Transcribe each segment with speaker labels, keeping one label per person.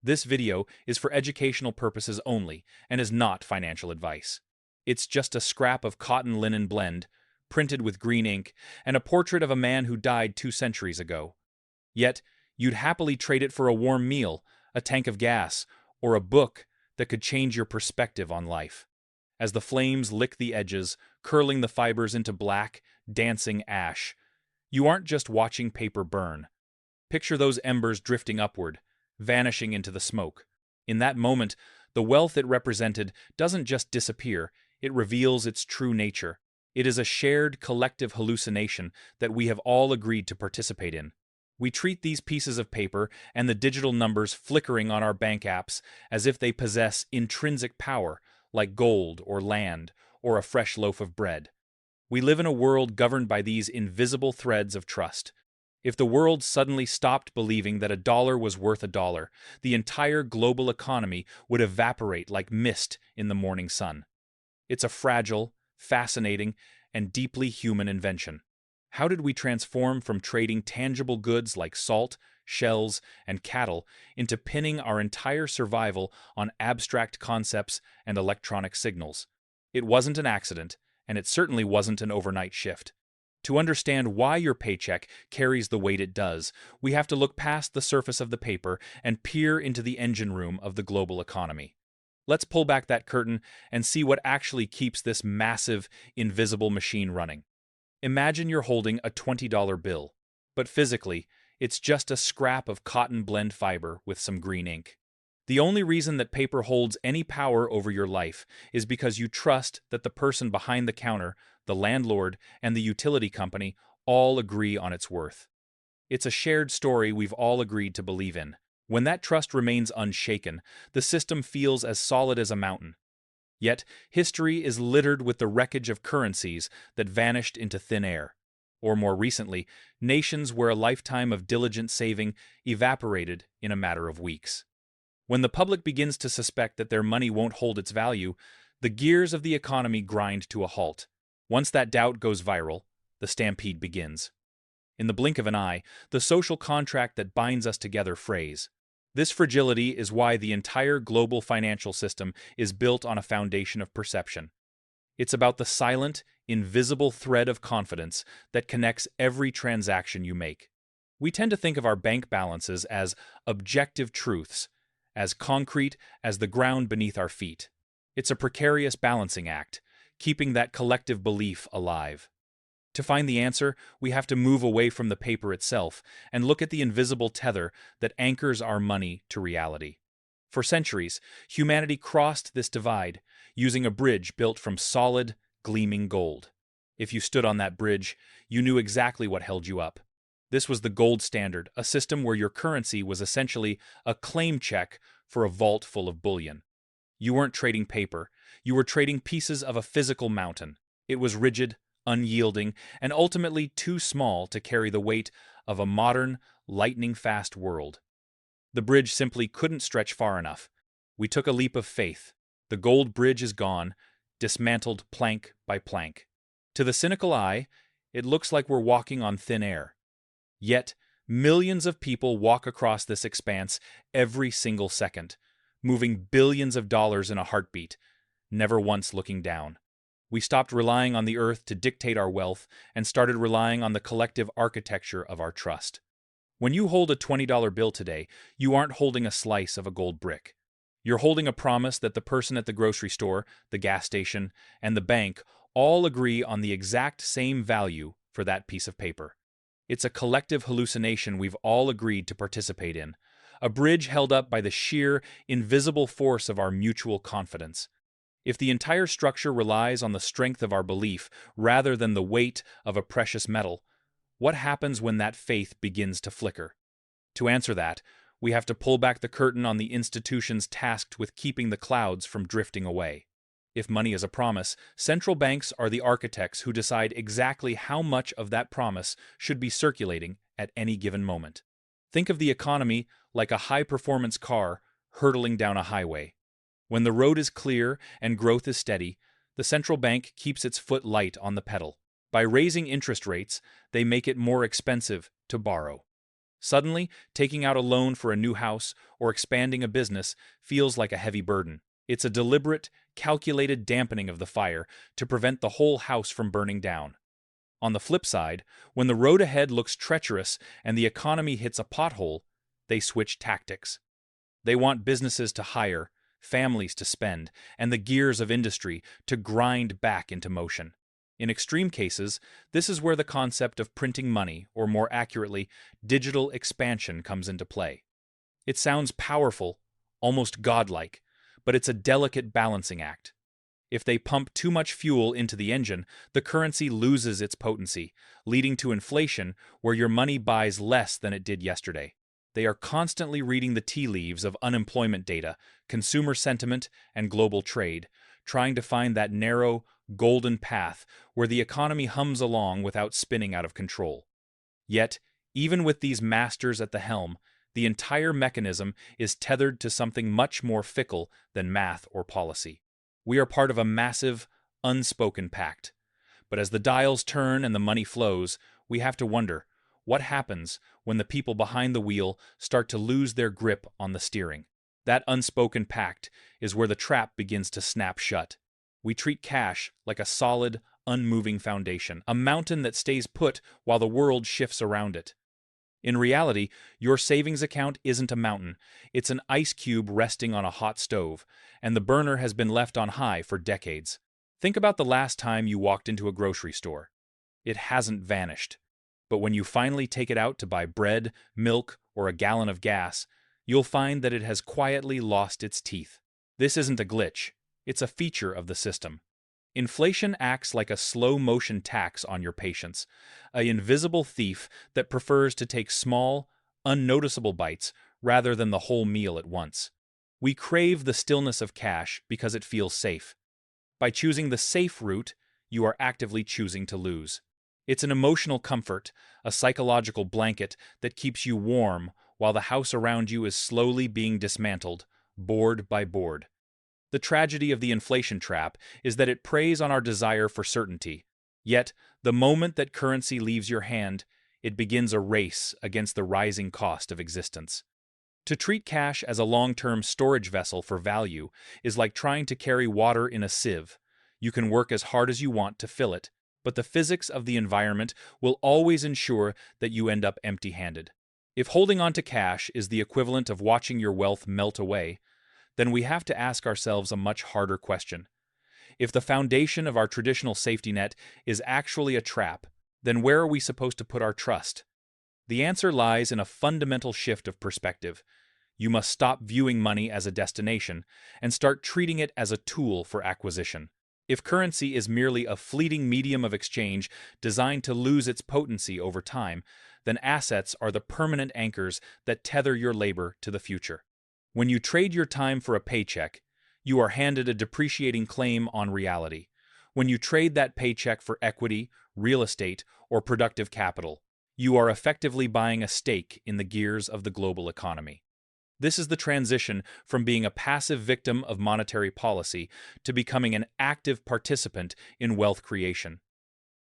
Speaker 1: This video is for educational purposes only and is not financial advice. It's just a scrap of cotton linen blend, printed with green ink, and a portrait of a man who died 2 centuries ago. Yet, you'd happily trade it for a warm meal, a tank of gas, or a book that could change your perspective on life. As the flames lick the edges, curling the fibers into black, dancing ash, you aren't just watching paper burn. Picture those embers drifting upward, vanishing into the smoke. In that moment, the wealth it represented doesn't just disappear, it reveals its true nature. It is a shared collective hallucination that we have all agreed to participate in. We treat these pieces of paper and the digital numbers flickering on our bank apps as if they possess intrinsic power, like gold or land or a fresh loaf of bread. We live in a world governed by these invisible threads of trust. If the world suddenly stopped believing that a dollar was worth a dollar, the entire global economy would evaporate like mist in the morning sun. It's a fragile, fascinating, and deeply human invention. How did we transform from trading tangible goods like salt, shells, and cattle into pinning our entire survival on abstract concepts and electronic signals? It wasn't an accident, and it certainly wasn't an overnight shift. To understand why your paycheck carries the weight it does, we have to look past the surface of the paper and peer into the engine room of the global economy. Let's pull back that curtain and see what actually keeps this massive, invisible machine running. Imagine you're holding a $20 bill, but physically, it's just a scrap of cotton blend fiber with some green ink. The only reason that paper holds any power over your life is because you trust that the person behind the counter, the landlord, and the utility company all agree on its worth. It's a shared story we've all agreed to believe in. When that trust remains unshaken, the system feels as solid as a mountain. Yet, history is littered with the wreckage of currencies that vanished into thin air. Or more recently, nations where a lifetime of diligent saving evaporated in a matter of weeks. When the public begins to suspect that their money won't hold its value, the gears of the economy grind to a halt. Once that doubt goes viral, the stampede begins. In the blink of an eye, the social contract that binds us together frays. This fragility is why the entire global financial system is built on a foundation of perception. It's about the silent, invisible thread of confidence that connects every transaction you make. We tend to think of our bank balances as objective truths, as concrete as the ground beneath our feet. It's a precarious balancing act, keeping that collective belief alive. To find the answer, we have to move away from the paper itself and look at the invisible tether that anchors our money to reality. For centuries, humanity crossed this divide, using a bridge built from solid, gleaming gold. If you stood on that bridge, you knew exactly what held you up. This was the gold standard, a system where your currency was essentially a claim check for a vault full of bullion. You weren't trading paper, you were trading pieces of a physical mountain. It was rigid, unyielding, and ultimately too small to carry the weight of a modern, lightning-fast world. The bridge simply couldn't stretch far enough. We took a leap of faith. The gold bridge is gone, dismantled plank by plank. To the cynical eye, it looks like we're walking on thin air. Yet, millions of people walk across this expanse every single second, moving billions of dollars in a heartbeat, never once looking down. We stopped relying on the earth to dictate our wealth and started relying on the collective architecture of our trust. When you hold a $20 bill today, you aren't holding a slice of a gold brick. You're holding a promise that the person at the grocery store, the gas station, and the bank all agree on the exact same value for that piece of paper. It's a collective hallucination we've all agreed to participate in, a bridge held up by the sheer, invisible force of our mutual confidence. If the entire structure relies on the strength of our belief rather than the weight of a precious metal, what happens when that faith begins to flicker? To answer that, we have to pull back the curtain on the institutions tasked with keeping the clouds from drifting away. If money is a promise, central banks are the architects who decide exactly how much of that promise should be circulating at any given moment. Think of the economy like a high-performance car hurtling down a highway. When the road is clear and growth is steady, the central bank keeps its foot light on the pedal. By raising interest rates, they make it more expensive to borrow. Suddenly, taking out a loan for a new house or expanding a business feels like a heavy burden. It's a deliberate, calculated dampening of the fire to prevent the whole house from burning down. On the flip side, when the road ahead looks treacherous and the economy hits a pothole, they switch tactics. They want businesses to hire, families to spend, and the gears of industry to grind back into motion. In extreme cases, this is where the concept of printing money, or more accurately, digital expansion, comes into play. It sounds powerful, almost godlike, but it's a delicate balancing act. If they pump too much fuel into the engine, the currency loses its potency, leading to inflation where your money buys less than it did yesterday. They are constantly reading the tea leaves of unemployment data, consumer sentiment, and global trade, trying to find that narrow, golden path where the economy hums along without spinning out of control. Yet, even with these masters at the helm, the entire mechanism is tethered to something much more fickle than math or policy. We are part of a massive, unspoken pact. But as the dials turn and the money flows, we have to wonder, what happens when the people behind the wheel start to lose their grip on the steering? That unspoken pact is where the trap begins to snap shut. We treat cash like a solid, unmoving foundation, a mountain that stays put while the world shifts around it. In reality, your savings account isn't a mountain. It's an ice cube resting on a hot stove, and the burner has been left on high for decades. Think about the last time you walked into a grocery store. It hasn't vanished. But when you finally take it out to buy bread, milk, or a gallon of gas, you'll find that it has quietly lost its teeth. This isn't a glitch. It's a feature of the system. Inflation acts like a slow-motion tax on your patience, an invisible thief that prefers to take small, unnoticeable bites rather than the whole meal at once. We crave the stillness of cash because it feels safe. By choosing the safe route, you are actively choosing to lose. It's an emotional comfort, a psychological blanket that keeps you warm while the house around you is slowly being dismantled, board by board. The tragedy of the inflation trap is that it preys on our desire for certainty. Yet, the moment that currency leaves your hand, it begins a race against the rising cost of existence. To treat cash as a long-term storage vessel for value is like trying to carry water in a sieve. You can work as hard as you want to fill it, but the physics of the environment will always ensure that you end up empty-handed. If holding on to cash is the equivalent of watching your wealth melt away, then we have to ask ourselves a much harder question. If the foundation of our traditional safety net is actually a trap, then where are we supposed to put our trust? The answer lies in a fundamental shift of perspective. You must stop viewing money as a destination and start treating it as a tool for acquisition. If currency is merely a fleeting medium of exchange designed to lose its potency over time, then assets are the permanent anchors that tether your labor to the future. When you trade your time for a paycheck, you are handed a depreciating claim on reality. When you trade that paycheck for equity, real estate, or productive capital, you are effectively buying a stake in the gears of the global economy. This is the transition from being a passive victim of monetary policy to becoming an active participant in wealth creation.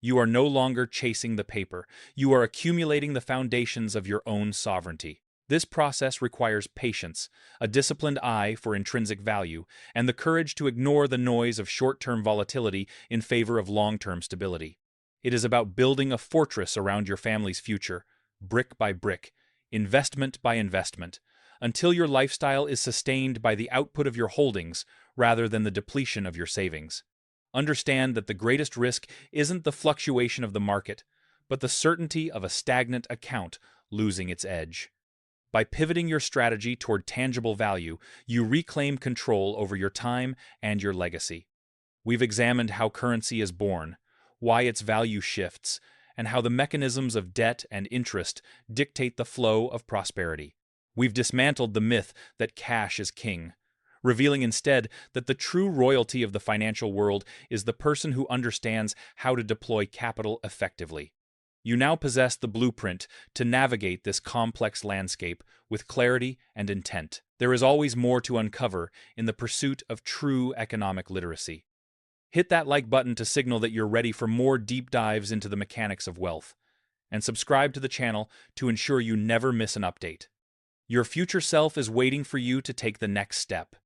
Speaker 1: You are no longer chasing the paper. You are accumulating the foundations of your own sovereignty. This process requires patience, a disciplined eye for intrinsic value, and the courage to ignore the noise of short-term volatility in favor of long-term stability. It is about building a fortress around your family's future, brick by brick, investment by investment, until your lifestyle is sustained by the output of your holdings rather than the depletion of your savings. Understand that the greatest risk isn't the fluctuation of the market, but the certainty of a stagnant account losing its edge. By pivoting your strategy toward tangible value, you reclaim control over your time and your legacy. We've examined how currency is born, why its value shifts, and how the mechanisms of debt and interest dictate the flow of prosperity. We've dismantled the myth that cash is king, revealing instead that the true royalty of the financial world is the person who understands how to deploy capital effectively. You now possess the blueprint to navigate this complex landscape with clarity and intent. There is always more to uncover in the pursuit of true economic literacy. Hit that like button to signal that you're ready for more deep dives into the mechanics of wealth. and subscribe to the channel to ensure you never miss an update. Your future self is waiting for you to take the next step.